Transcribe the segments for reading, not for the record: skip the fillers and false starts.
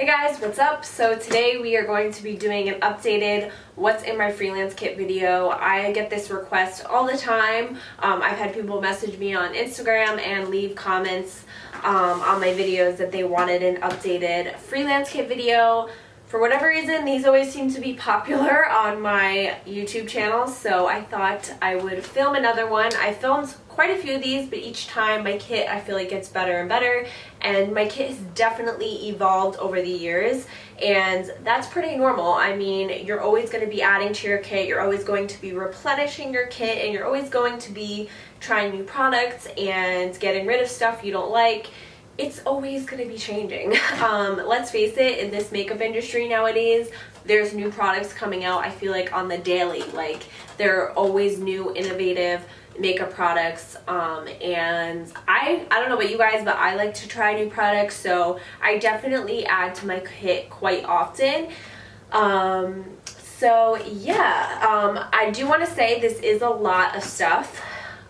Hey guys, what's up? So today we are going to be doing an updated what's in my freelance kit video. I get this request all the time. I've had people message me on Instagram and leave comments on my videos that they wanted an updated freelance kit video. For whatever reason, these always seem to be popular on my YouTube channel, so I thought I would film another one. I filmed quite a few of these, but each time my kit I feel like gets better and better, and my kit has definitely evolved over the years, and that's pretty normal. I mean, you're always going to be adding to your kit, you're always going to be replenishing your kit, and you're always going to be trying new products and getting rid of stuff you don't like. It's always going to be changing. Let's face it, in this makeup industry nowadays, there's new products coming out, I feel like, on the daily. Like, there are always new innovative makeup products, and I don't know about you guys, but I like to try new products, so I definitely add to my kit quite often. So yeah, I do want to say this is a lot of stuff,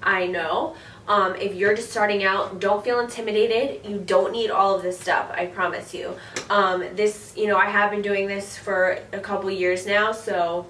I know. If you're just starting out, don't feel intimidated. You don't need all of this stuff, I promise you. I have been doing this for a couple years now, so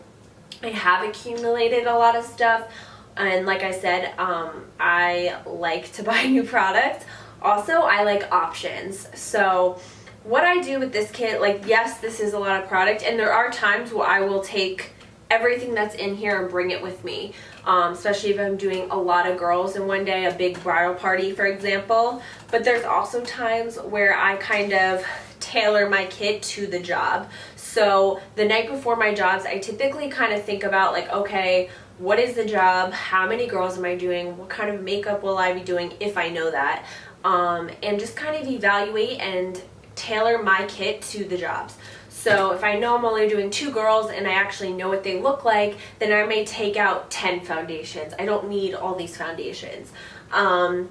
I have accumulated a lot of stuff. And like I said, I like to buy new products. Also, I like options. So what I do with this kit, like, yes, this is a lot of product, and there are times where I will take everything that's in here and bring it with me, especially if I'm doing a lot of girls in one day, a big bridal party, for example. But there's also times where I kind of tailor my kit to the job. So the night before my jobs, I typically kind of think about, like, okay, what is the job? How many girls am I doing? What kind of makeup will I be doing if I know that? And just kind of evaluate and tailor my kit to the jobs. So if I know I'm only doing 2 girls and I actually know what they look like, then I may take out 10 foundations. I don't need all these foundations. I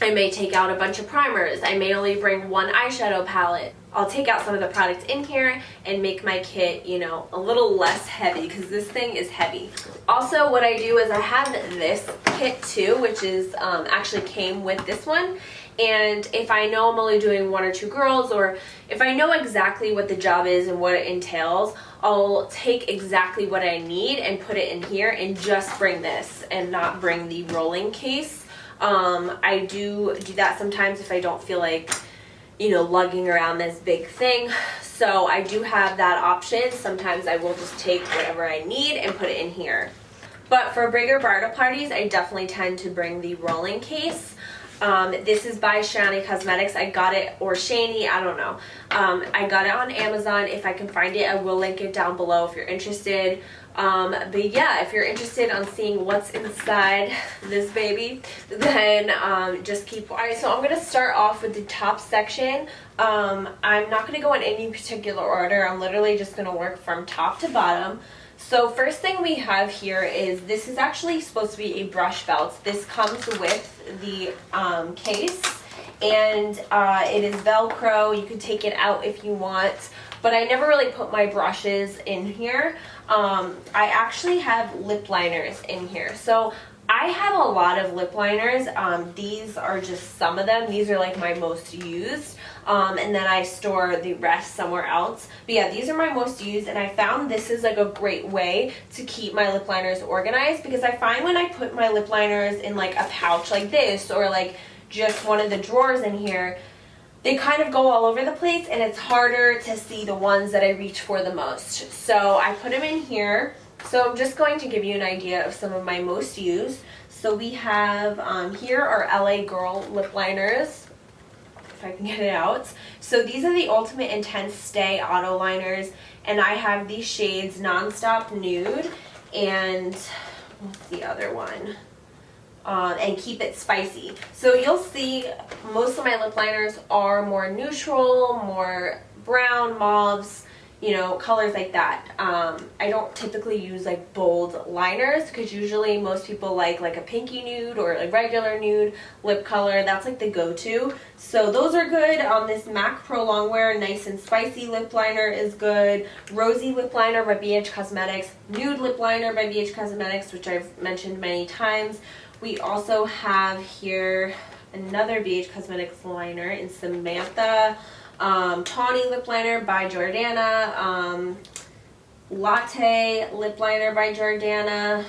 may take out a bunch of primers. I may only bring 1 eyeshadow palette. I'll take out some of the products in here and make my kit, you know, a little less heavy, because this thing is heavy. Also, what I do is I have this kit too, which is actually came with this one. And if I know I'm only doing 1 or 2 girls, or if I know exactly what the job is and what it entails, I'll take exactly what I need and put it in here and just bring this and not bring the rolling case. I do that sometimes if I don't feel like, you know, lugging around this big thing. So I do have that option. Sometimes I will just take whatever I need and put it in here. But for bigger bridal parties, I definitely tend to bring the rolling case. This is by Shani Cosmetics. I got it, or Shani, I don't know. I got it on Amazon. If I can find it, I will link it down below if you're interested. But yeah, if you're interested on seeing what's inside this baby, then just keep. Alright, so I'm going to start off with the top section. I'm not going to go in any particular order. I'm literally just going to work from top to bottom. So first thing we have here is, this is actually supposed to be a brush belt. This comes with the case, and it is Velcro. You can take it out if you want, but I never really put my brushes in here. I actually have lip liners in here. So I have a lot of lip liners. These are just some of them. These are like my most used. And then I store the rest somewhere else. But yeah, these are my most used, and I found this is like a great way to keep my lip liners organized, because I find when I put my lip liners in like a pouch like this, or like just one of the drawers in here, they kind of go all over the place, and it's harder to see the ones that I reach for the most. So I put them in here. So I'm just going to give you an idea of some of my most used. So we have, here are LA Girl lip liners, if I can get it out. So these are the Ultimate Intense Stay Auto Liners, and I have these shades Nonstop Nude, and what's the other one? And Keep It Spicy. So you'll see most of my lip liners are more neutral, more brown, mauves, you know, colors like that. I don't typically use like bold liners, because usually most people like a pinky nude or like regular nude lip color. That's like the go-to. So those are good. This MAC Pro Longwear Nice and Spicy lip liner is good. Rosy lip liner by BH Cosmetics. Nude lip liner by BH Cosmetics, which I've mentioned many times. We also have here another BH Cosmetics liner in Samantha. Tawny lip liner by Jordana, Latte lip liner by Jordana,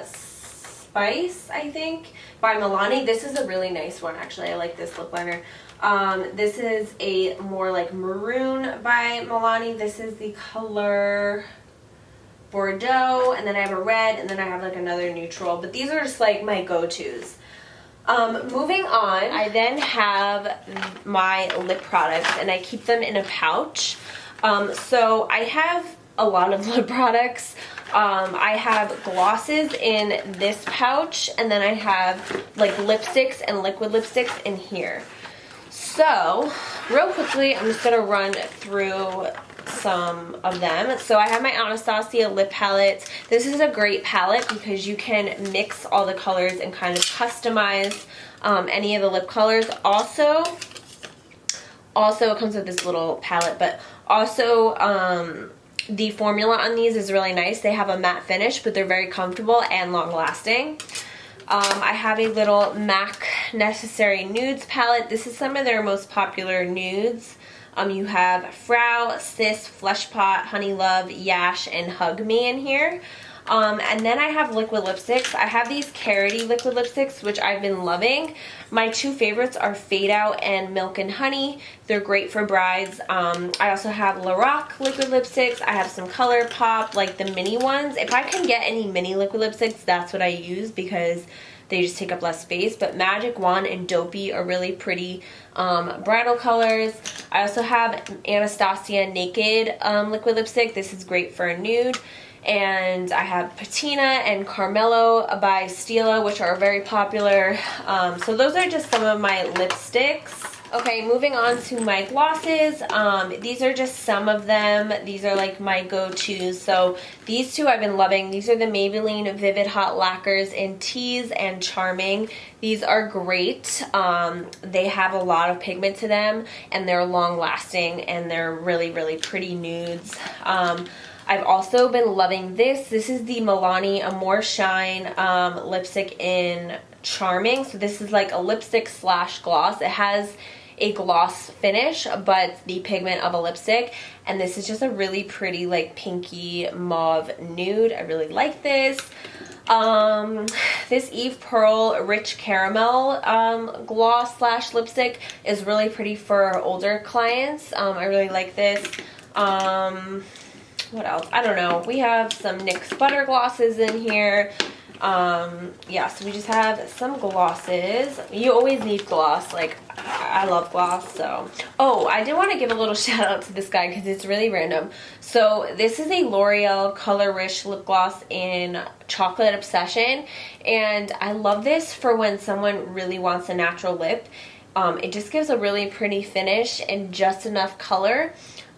Spice, I think, by Milani. This is a really nice one, actually. I like this lip liner. This is a more like maroon by Milani. This is the color Bordeaux, and then I have a red, and then I have like another neutral, but these are just like my go-tos. Moving on, I then have my lip products, and I keep them in a pouch. So I have a lot of lip products. I have glosses in this pouch, and then I have like lipsticks and liquid lipsticks in here. So, real quickly, I'm just gonna run through some of them. So I have my Anastasia lip palette. This is a great palette because you can mix all the colors and kind of customize any of the lip colors. Also it comes with this little palette, but also the formula on these is really nice. They have a matte finish, but they're very comfortable and long lasting. I have a little MAC Necessary Nudes palette. This is some of their most popular nudes. You have Frau, Sis, Fleshpot, Honey Love, Yash, and Hug Me in here. And then I have liquid lipsticks. I have these Carity liquid lipsticks, which I've been loving. My two favorites are Fade Out and Milk and Honey. They're great for brides. I also have Lorac liquid lipsticks. I have some ColourPop, like the mini ones. If I can get any mini liquid lipsticks, that's what I use because they just take up less space. But Magic Wand and Dopey are really pretty bridal colors. I also have Anastasia Naked liquid lipstick. This is great for a nude. And I have Patina and Carmelo by Stila, which are very popular. So those are just some of my lipsticks. Okay, moving on to my glosses. These are just some of them. These are like my go-tos. So these two I've been loving. These are the Maybelline Vivid Hot Lacquers in Tease and Charming. These are great. They have a lot of pigment to them, and they're long-lasting, and they're really, really pretty nudes. I've also been loving this. This is the Milani Amore Shine lipstick in Charming. So this is like a lipstick slash gloss. It has a gloss finish, but the pigment of a lipstick. And this is just a really pretty like pinky mauve nude. I really like this. This Eve Pearl Rich Caramel gloss slash lipstick is really pretty for older clients. I really like this. What else? I don't know. We have some NYX butter glosses in here. Yeah, so we just have some glosses. You always need gloss. Like, I love gloss, so. Oh, I did want to give a little shout out to this guy because it's really random. So this is a L'Oreal Color Rich lip gloss in Chocolate Obsession. And I love this for when someone really wants a natural lip. It just gives a really pretty finish and just enough color.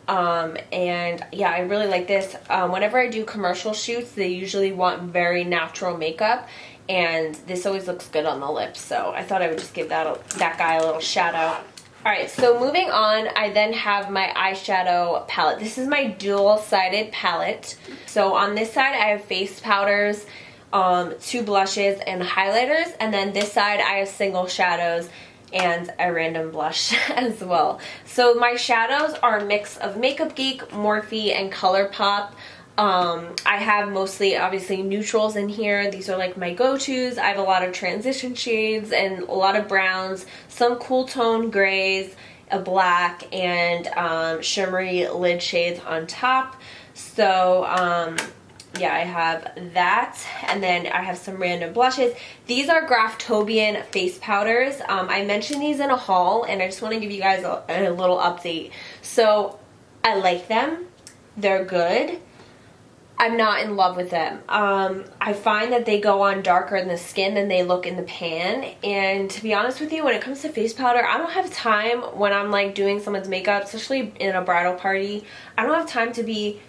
And yeah, I really like this. Whenever I do commercial shoots, they usually want very natural makeup, and this always looks good on the lips, so I thought I would just give that guy a little shout out. Alright, so moving on, I then have my eyeshadow palette. This is my dual-sided palette. So on this side, I have face powders, 2 blushes, and highlighters, and then this side, I have single shadows and a random blush as well. So my shadows are a mix of Makeup Geek, Morphe, and ColourPop. I have mostly, obviously, neutrals in here. These are like my go-tos. I have a lot of transition shades and a lot of browns, some cool tone grays, a black, and shimmery lid shades on top. So, yeah, I have that, and then I have some random blushes. These are Graftobian face powders. I mentioned these in a haul, and I just want to give you guys a little update. So, I like them. They're good. I'm not in love with them. I find that they go on darker in the skin than they look in the pan, and to be honest with you, when it comes to face powder, I don't have time when I'm like doing someone's makeup, especially in a bridal party. I don't have time to be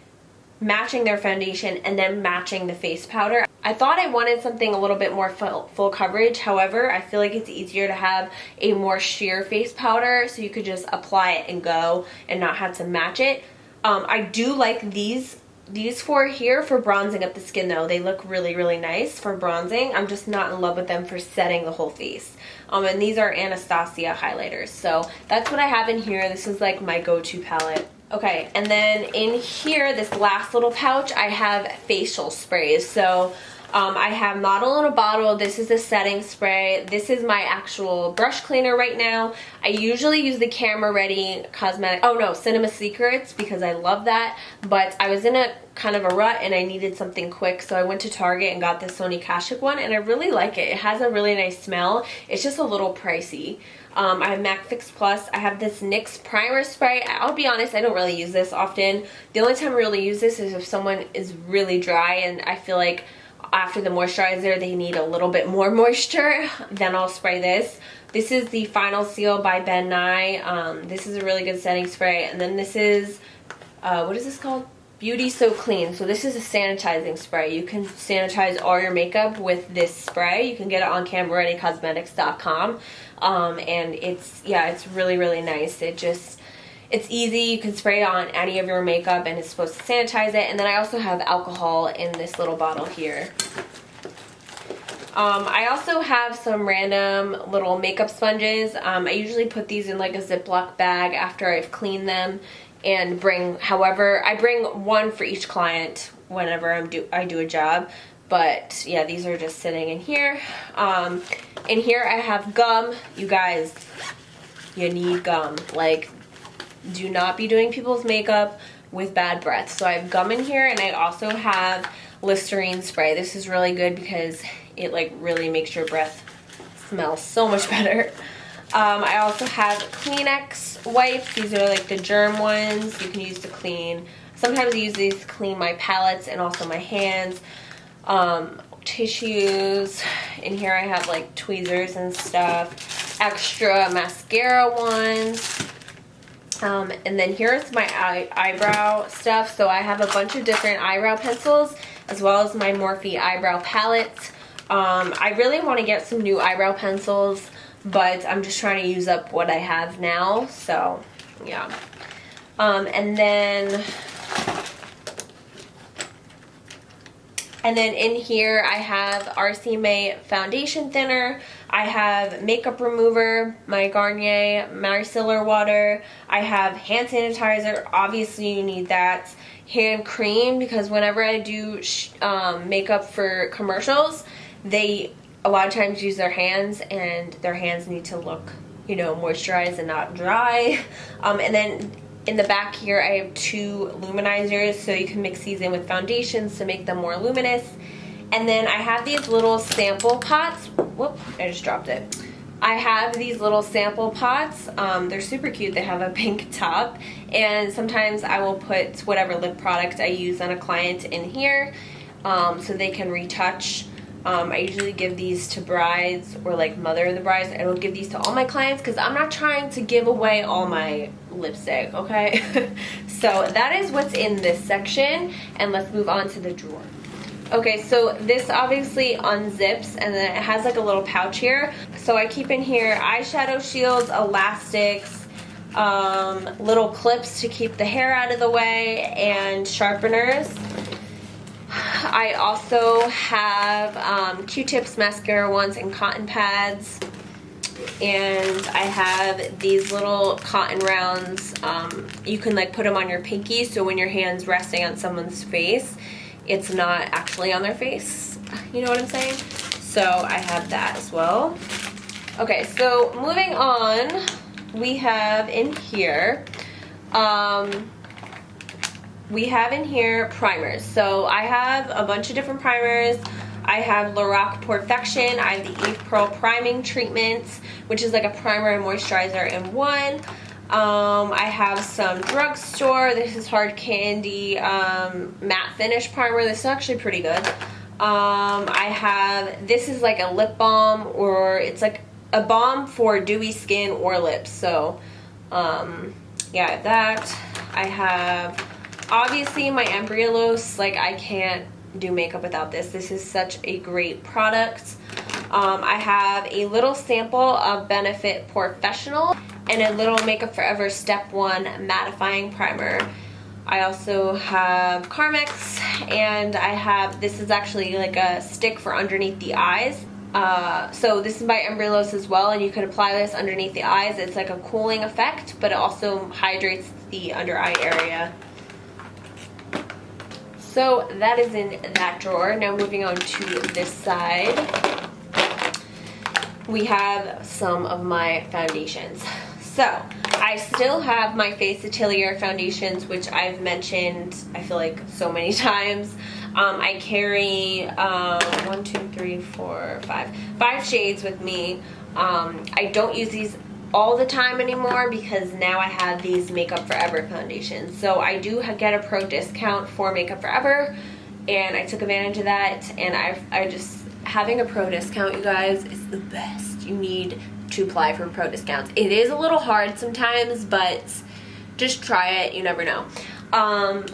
matching their foundation and then matching the face powder. I thought I wanted something a little bit more full coverage. However, I feel like it's easier to have a more sheer face powder so you could just apply it and go and not have to match it. I do like these These four here for bronzing up the skin though. They look really, really nice for bronzing. I'm just not in love with them for setting the whole face. And these are Anastasia highlighters. So that's what I have in here. This is like my go-to palette. Okay, and then in here, this last little pouch, I have facial sprays. So I have Model in a Bottle. This is a setting spray. This is my actual brush cleaner right now. I usually use the Camera Ready cosmetic, oh no, Cinema Secrets, because I love that. But I was in a kind of a rut and I needed something quick, so I went to Target and got this Sony Kashuk one, and I really like it. It has a really nice smell. It's just a little pricey. I have MAC Fix Plus. I have this NYX primer spray. I'll be honest, I don't really use this often. The only time I really use this is if someone is really dry and I feel like after the moisturizer they need a little bit more moisture, then I'll spray this. This is the Final Seal by Ben Nye. This is a really good setting spray. And then this is, what is this called? Beauty So Clean. So this is a sanitizing spray. You can sanitize all your makeup with this spray. You can get it on CameraReadyCosmetics.com. And it's really, really nice. It's easy. You can spray it on any of your makeup and it's supposed to sanitize it. And then I also have alcohol in this little bottle here. I also have some random little makeup sponges. I usually put these in like a Ziploc bag after I've cleaned them, and I bring one for each client whenever I do a job. But yeah, these are just sitting in here. In here I have gum. You guys, you need gum. Like, do not be doing people's makeup with bad breath. So I have gum in here, and I also have Listerine spray. This is really good because it like really makes your breath smell so much better. I also have Kleenex wipes. These are like the germ ones you can use to clean. Sometimes I use these to clean my palettes and also my hands. Tissues. In here I have like tweezers and stuff. Extra mascara ones. And then here's my eyebrow stuff. So I have a bunch of different eyebrow pencils as well as my Morphe eyebrow palettes. I really want to get some new eyebrow pencils, but I'm just trying to use up what I have now. So yeah. And then in here I have RC May foundation thinner. I have makeup remover, my Garnier micellar water. I have hand sanitizer. Obviously you need that. Hand cream, because whenever I do makeup for commercials, they a lot of times use their hands, and their hands need to look, you know, moisturized and not dry. And then in the back here I have 2 luminizers, so you can mix these in with foundations to make them more luminous. And then I have these little sample pots. Whoop, I just dropped it. I have these little sample pots. They're super cute. They have a pink top, and sometimes I will put whatever lip product I use on a client in here, so they can retouch. I usually give these to brides or like mother of the brides. I don't give these to all my clients because I'm not trying to give away all my lipstick, okay? So that is what's in this section, and let's move on to the drawer. Okay, so this obviously unzips, and then it has like a little pouch here. So I keep in here eyeshadow shields, elastics, little clips to keep the hair out of the way, and sharpeners. I also have Q-tips, mascara ones, and cotton pads. And I have these little cotton rounds. You can like put them on your pinky, so when your hand's resting on someone's face, it's not actually on their face. You know what I'm saying? So I have that as well. Okay, so moving on, we have in here, primers. So I have a bunch of different primers. I have Lorac Perfection. I have the Eve Pearl Priming Treatment, which is like a primer and moisturizer in one. I have some drugstore. This is Hard Candy Matte Finish Primer. This is actually pretty good. This is like a lip balm, or it's like a balm for dewy skin or lips. So, yeah, I have that. I have, obviously, my Embryolose. Like, I can't do makeup without this. This is such a great product. I have a little sample of Benefit Professional and a little Makeup Forever Step 1 mattifying primer. I also have Carmex, and I have, this is actually like a stick for underneath the eyes. So this is by Embryos as well, and you can apply this underneath the eyes. It's like a cooling effect, but it also hydrates the under eye area. So that is in that drawer. Now moving on to this side, we have some of my foundations. So I still have my Face Atelier foundations, which I've mentioned, I feel like, so many times. I carry 1, 2, 3, 4, 5 shades with me. I don't use these all the time anymore because now I have these Makeup Forever foundations. So I do get a pro discount for Makeup Forever, and I took advantage of that. And I just, having a pro discount, you guys, is the best. You need to apply for pro discounts. It is a little hard sometimes, but just try it, you never know.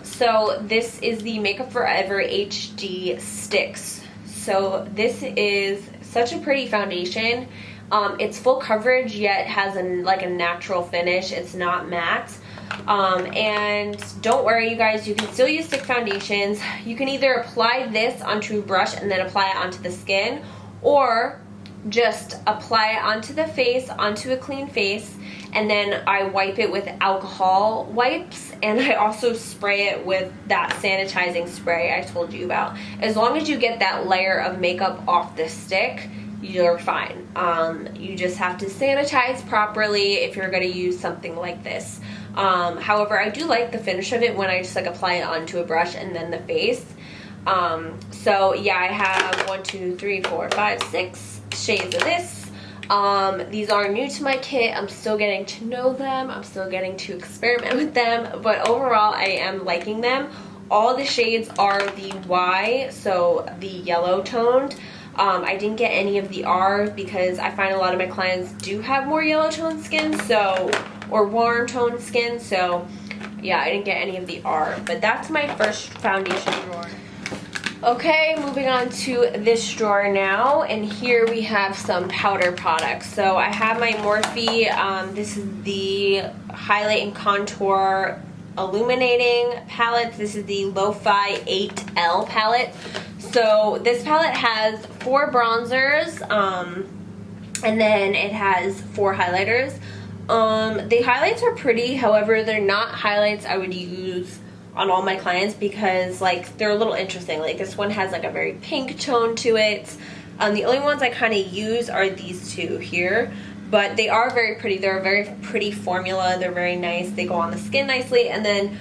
So this is the Makeup Forever HD Sticks. So this is such a pretty foundation. It's full coverage, yet has like a natural finish. It's not matte. And don't worry, you guys, you can still use stick foundations. You can either apply this onto a brush and then apply it onto the skin, or just apply it onto the face, onto a clean face, and then I wipe it with alcohol wipes, and I also spray it with that sanitizing spray I told you about. As long as you get that layer of makeup off the stick, you're fine. You just have to sanitize properly if you're going to use something like this. However, I do like the finish of it when I just like apply it onto a brush and then the face. So yeah, I have 1, 2, 3, 4, 5, 6 shades of this. These are new to my kit. I'm still getting to know them. I'm still getting to experiment with them, but overall I am liking them. All the shades are the Y, so the yellow toned. I didn't get any of the R because I find a lot of my clients do have more yellow toned skin, so, or warm toned skin, so yeah, I didn't get any of the R. But that's my first foundation drawer. Okay, moving on to this drawer now, and here we have some powder products. So I have my Morphe, this is the Highlight and Contour Illuminating palette. This is the Lo-Fi 8L palette. So this palette has 4 bronzers, and then it has 4 highlighters. The highlights are pretty, however, they're not highlights I would use on all my clients because like they're a little interesting. Like this one has like a very pink tone to it. The only ones I kind of use are these two here, but they are very pretty. They're a very pretty formula. They're very nice. They go on the skin nicely. And then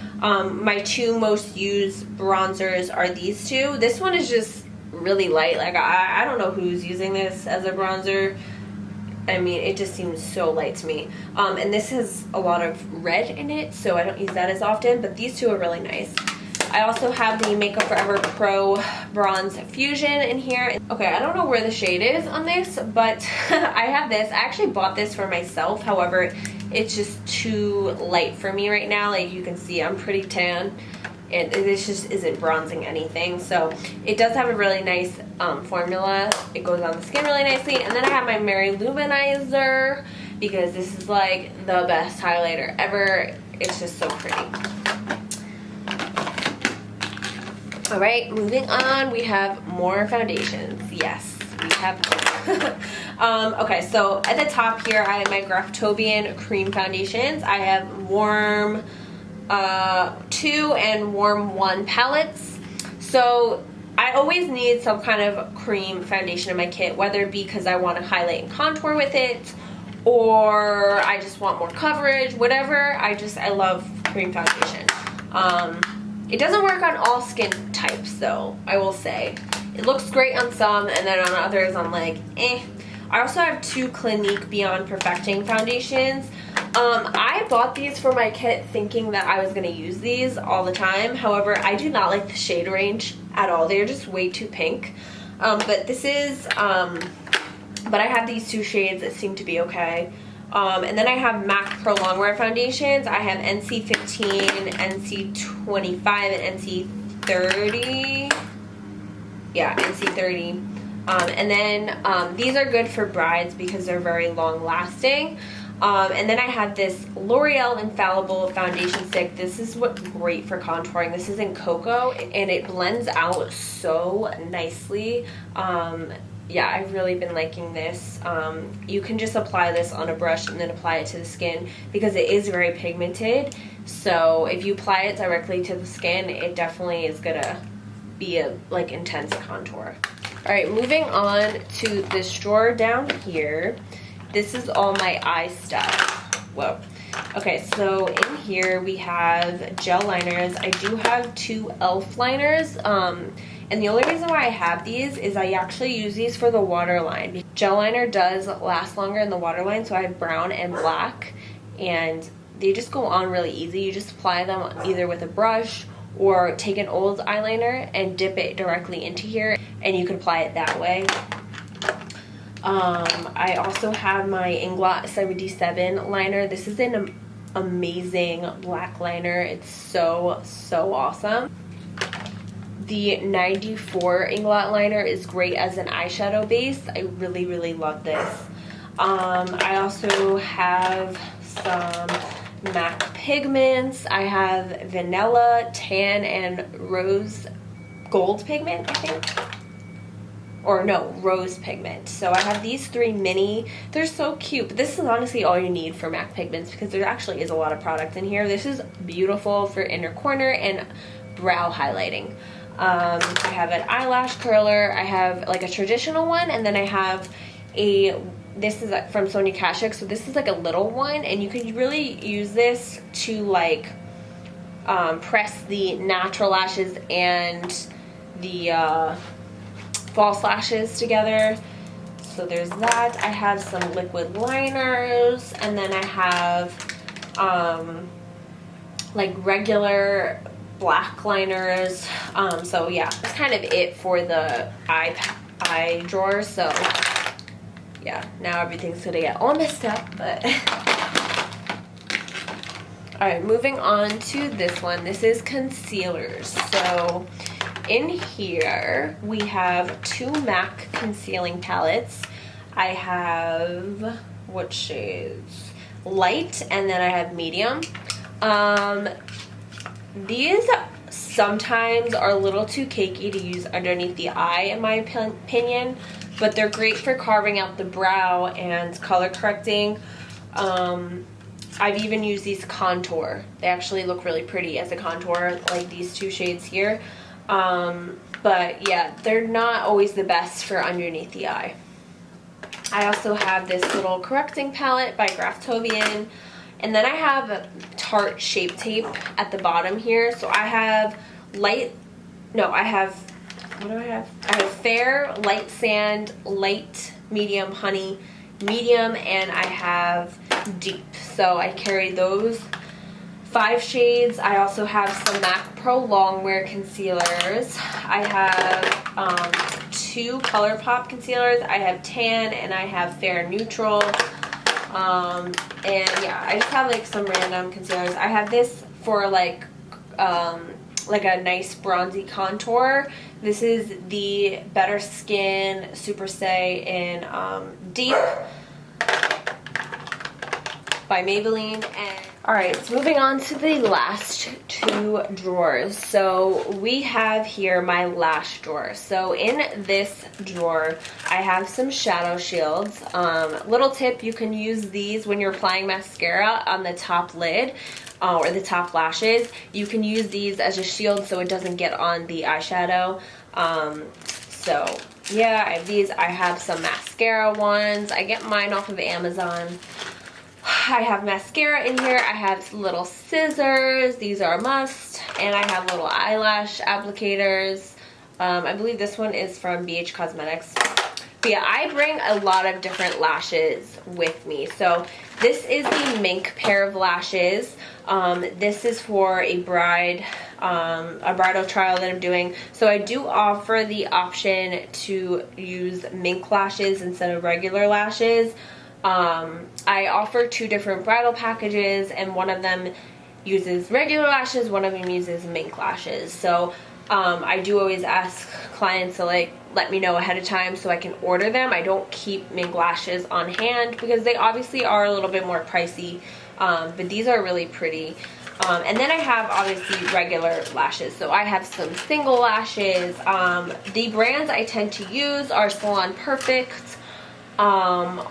my 2 most used bronzers are these 2. This one is just really light. Like I don't know who's using this as a bronzer. I mean, it just seems so light to me. And this has a lot of red in it, so I don't use that as often, but these 2 are really nice. I also have the Makeup Forever Pro Bronze Fusion in here. Okay, I don't know where the shade is on this, but I have this. I actually bought this for myself, however, it's just too light for me right now. Like you can see, I'm pretty tan, and this just isn't bronzing anything. So it does have a really nice formula. It goes on the skin really nicely. And then I have my Mary Luminizer because this is like the best highlighter ever. It's just so pretty. All right, moving on, we have more foundations. Yes, we have. Okay, so at the top here, I have my Graftobian cream foundations. I have Warm 2 and Warm 1 palettes. So I always need some kind of cream foundation in my kit, whether it be because I want to highlight and contour with it, or I just want more coverage, whatever. I love cream foundation. It doesn't work on all skin types though, I will say. It looks great on some, and then on others I'm like, eh. I also have 2 Clinique Beyond Perfecting foundations. I bought these for my kit thinking that I was going to use these all the time. However, I do not like the shade range at all. They're just way too pink. But this is, but I have these 2 shades that seem to be okay. And then I have MAC Pro Longwear foundations. I have NC15, NC25, and NC30. Yeah, NC30. And then these are good for brides because they're very long lasting. And then I have this L'Oreal Infallible Foundation Stick. This is what's great for contouring. This is in cocoa and it blends out so nicely. Yeah, I've really been liking this. You can just apply this on a brush and then apply it to the skin because it is very pigmented. So if you apply it directly to the skin, it definitely is gonna be a like intense contour. All right, moving on to this drawer down here. This is all my eye stuff. Whoa. Okay, so in here we have gel liners. I do have 2 e.l.f. liners. And the only reason why I have these is I actually use these for the waterline. Gel liner does last longer in the waterline, so I have brown and black. And they just go on really easy. You just apply them either with a brush or take an old eyeliner and dip it directly into here, and you can apply it that way. I also have my Inglot 77 liner. This is an amazing black liner. It's so awesome. The 94 Inglot liner is great as an eyeshadow base. I really love this. I also have some MAC pigments. I have vanilla, tan, and rose gold pigment, I think. Or no, rose pigment. So I have these 3 mini. They're so cute. But this is honestly all you need for MAC pigments because there actually is a lot of product in here. This is beautiful for inner corner and brow highlighting. I have an eyelash curler. I have like a traditional one, and then I have this is from Sonia Kashuk. So this is like a little one, and you can really use this to like press the natural lashes and the false lashes together. So there's that. I have some liquid liners, and then I have like regular black liners. So yeah, that's kind of it for the eye drawer. So yeah, now everything's gonna get all messed up, but all right, moving on to this one. This is concealers. So in here we have 2 MAC concealing palettes. I have, what shades? Light, and then I have medium. These sometimes are a little too cakey to use underneath the eye in my opinion, but they're great for carving out the brow and color correcting. I've even used these contour. They actually look really pretty as a contour, like these 2 shades here. But yeah, they're not always the best for underneath the eye. I also have this little correcting palette by Graftovian. And then I have a Tarte Shape Tape at the bottom here. So I have what do I have? I have fair, light sand, light, medium, honey, medium, and I have deep. So I carry those 5 shades. I also have some MAC Pro Longwear concealers. I have 2 ColourPop concealers. I have tan and I have fair neutral. And yeah, I just have like some random concealers. I have this for like a nice bronzy contour. This is the Better Skin Super Stay in Deep by Maybelline. And alright, so moving on to the last 2 drawers. So we have here my lash drawer. So in this drawer, I have some shadow shields. Little tip, you can use these when you're applying mascara on the top lid or the top lashes. You can use these as a shield so it doesn't get on the eyeshadow. So yeah, I have these. I have some mascara ones. I get mine off of Amazon. I have mascara in here. I have little scissors. These are a must. And I have little eyelash applicators. I believe this one is from BH Cosmetics. But yeah, I bring a lot of different lashes with me. So this is the Mink pair of lashes. This is for a bridal trial that I'm doing. So I do offer the option to use Mink lashes instead of regular lashes. I offer 2 different bridal packages, and one of them uses regular lashes, one of them uses Mink lashes. So I do always ask clients to like let me know ahead of time so I can order them. I don't keep mink lashes on hand because they obviously are a little bit more pricey, but these are really pretty. And then I have obviously regular lashes. So I have some single lashes. The brands I tend to use are Salon Perfect, or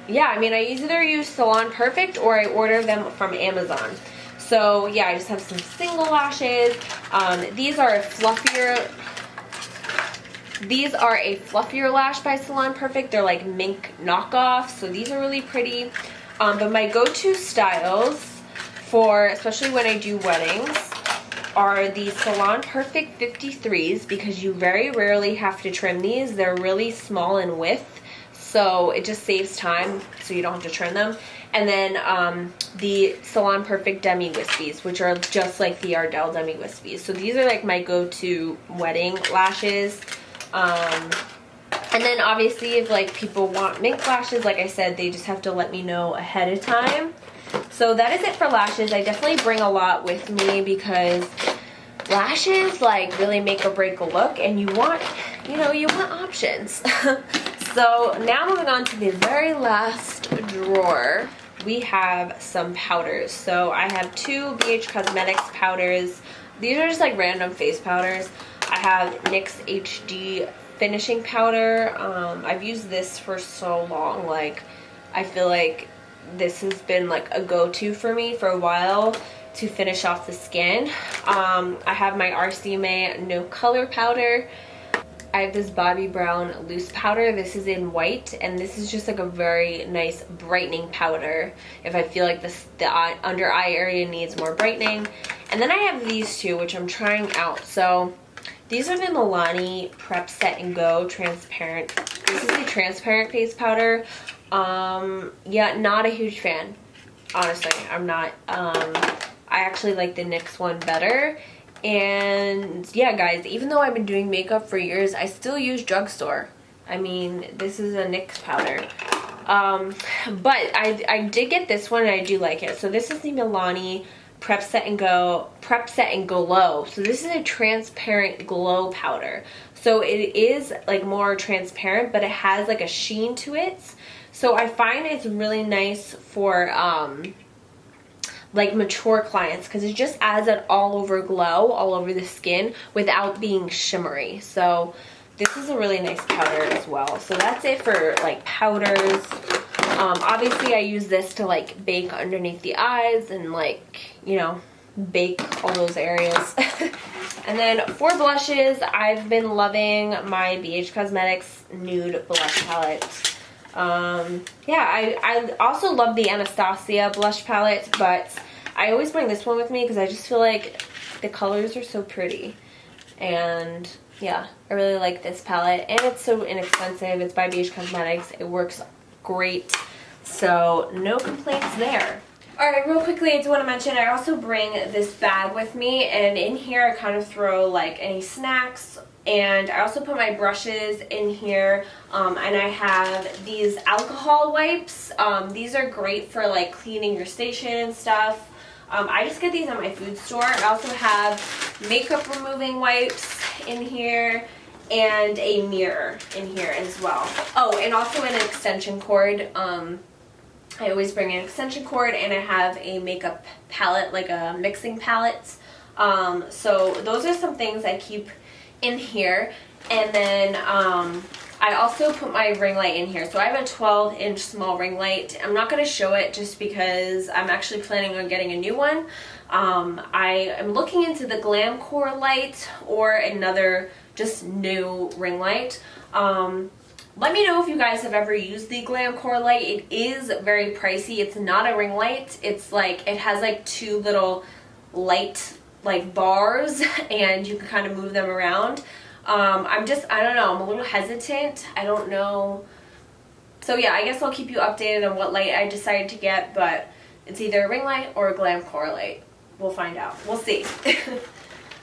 yeah, I mean, I either use Salon Perfect or I order them from Amazon. So yeah, I just have some single lashes. These are a fluffier lash by Salon Perfect. They're like mink knockoffs, so these are really pretty. But my go-to styles for, especially when I do weddings, are the Salon Perfect 53s because you very rarely have to trim these. They're really small in width, so it just saves time so you don't have to trim them. And then the Salon Perfect Demi Wispies, which are just like the Ardell Demi Wispies. So these are like my go-to wedding lashes. And then obviously if like people want mink lashes, like I said, they just have to let me know ahead of time. So that is it for lashes. I definitely bring a lot with me because lashes like really make or break a look, and you want options. So now moving on to the very last drawer, we have some powders. So I have two BH Cosmetics powders. These are just like random face powders. I have NYX HD finishing powder. I've used this for so long, like I feel like this has been like a go-to for me for a while to finish off the skin. I have my RCMA No Color powder. I have this Bobbi Brown loose powder. This is in white, and this is just like a very nice brightening powder if I feel like the under eye area needs more brightening. And then I have these two, which I'm trying out. So these are the Milani Prep Set and Go transparent. This is a transparent face powder. Yeah, not a huge fan. Honestly, I'm not. I actually like the NYX one better. And yeah, guys, even though I've been doing makeup for years, I still use drugstore. I mean, this is a NYX powder. But I did get this one and I do like it. So this is the Milani Prep Set and Glow. So this is a transparent glow powder. So it is like more transparent, but it has like a sheen to it. So I find it's really nice for like mature clients because it just adds an all over glow all over the skin without being shimmery. So this is a really nice powder as well. So that's it for like powders. Obviously I use this to like bake underneath the eyes and like, you know, bake all those areas. And then for blushes, I've been loving my BH Cosmetics Nude Blush Palette. Yeah, I also love the Anastasia blush palette, but I always bring this one with me because I just feel like the colors are so pretty. And yeah, I really like this palette, and it's so inexpensive. It's by BH Cosmetics. It works great, so no complaints there. Alright, real quickly, I do want to mention I also bring this bag with me, and in here I kind of throw like any snacks, and I also put my brushes in here, and I have these alcohol wipes. These are great for like cleaning your station and stuff. I just get these at my food store. I also have makeup removing wipes in here and a mirror in here as well. Oh, and also an extension cord. I always bring an extension cord, and I have a makeup palette, like a mixing palette. So those are some things I keep in here. And then I also put my ring light in here. So I have a 12-inch small ring light. I'm not going to show it just because I'm actually planning on getting a new one. I am looking into the Glamcore light or another just new ring light. Let me know if you guys have ever used the Glamcore light. It is very pricey. It's not a ring light. It's like, it has like two little light like bars, and you can kind of move them around. I don't know, I'm a little hesitant. I don't know. So yeah, I guess I'll keep you updated on what light I decide to get, but it's either a ring light or a Glamcore light. We'll find out. We'll see.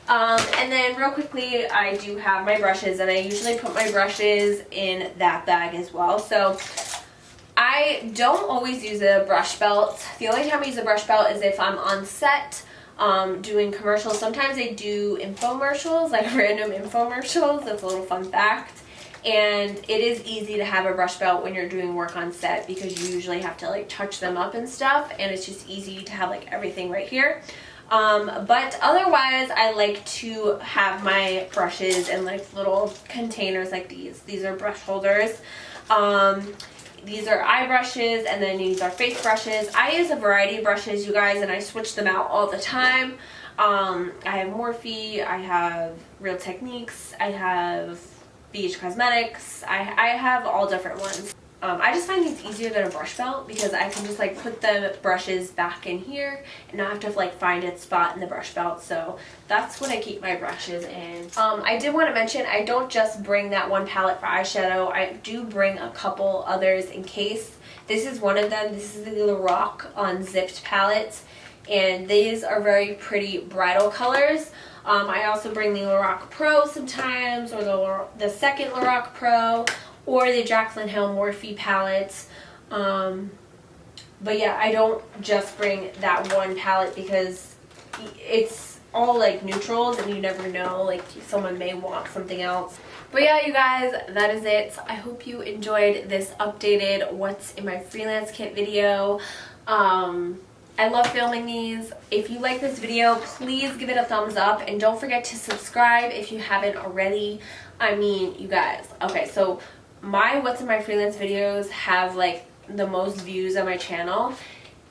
And then real quickly, I do have my brushes, and I usually put my brushes in that bag as well. So I don't always use a brush belt. The only time I use a brush belt is if I'm on set. doing commercials. Sometimes they do infomercials, like random infomercials. That's a little fun fact. And it is easy to have a brush belt when you're doing work on set because you usually have to like touch them up and stuff, and it's just easy to have like everything right here. But otherwise I like to have my brushes in like little containers like these. These are brush holders. These are eye brushes, and then these are face brushes. I use a variety of brushes, you guys, and I switch them out all the time. I have Morphe, I have Real Techniques, I have BH Cosmetics. I have all different ones. I just find these easier than a brush belt because I can just like put the brushes back in here and not have to like find its spot in the brush belt. So that's what I keep my brushes in. I did want to mention I don't just bring that one palette for eyeshadow. I do bring a couple others in case. This is one of them. This is the Lorac Unzipped palette, and these are very pretty bridal colors. I also bring the Lorac Pro sometimes, or the second Lorac Pro, or the Jaclyn Hill Morphe palettes. But yeah, I don't just bring that one palette because it's all like neutrals and you never know, like someone may want something else. But yeah, you guys, that is it. I hope you enjoyed this updated what's in my freelance kit video. I love filming these. If you like this video, please give it a thumbs up and don't forget to subscribe if you haven't already. I mean, you guys, okay, so my what's in my freelance videos have like the most views on my channel.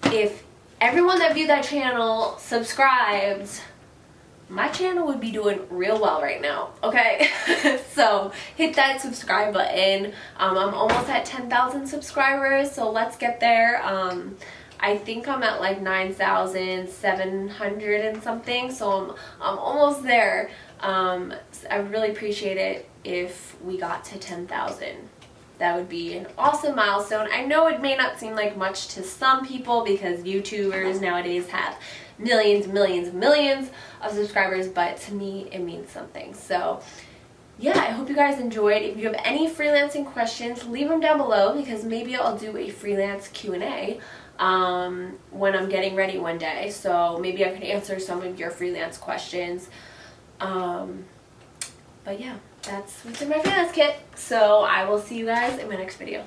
If everyone that viewed that channel subscribed, my channel would be doing real well right now, okay? So hit that subscribe button. I'm almost at 10,000 subscribers, so let's get there. I think I'm at like 9,700 and something, so I'm almost there. I would really appreciate it if we got to 10,000. That would be an awesome milestone. I know it may not seem like much to some people because YouTubers nowadays have millions, millions, millions of subscribers, but to me it means something. So yeah, I hope you guys enjoyed. If you have any freelancing questions, leave them down below because maybe I'll do a freelance Q&A when I'm getting ready one day. So maybe I could answer some of your freelance questions. But yeah, that's what's in my freelance kit. So I will see you guys in my next video.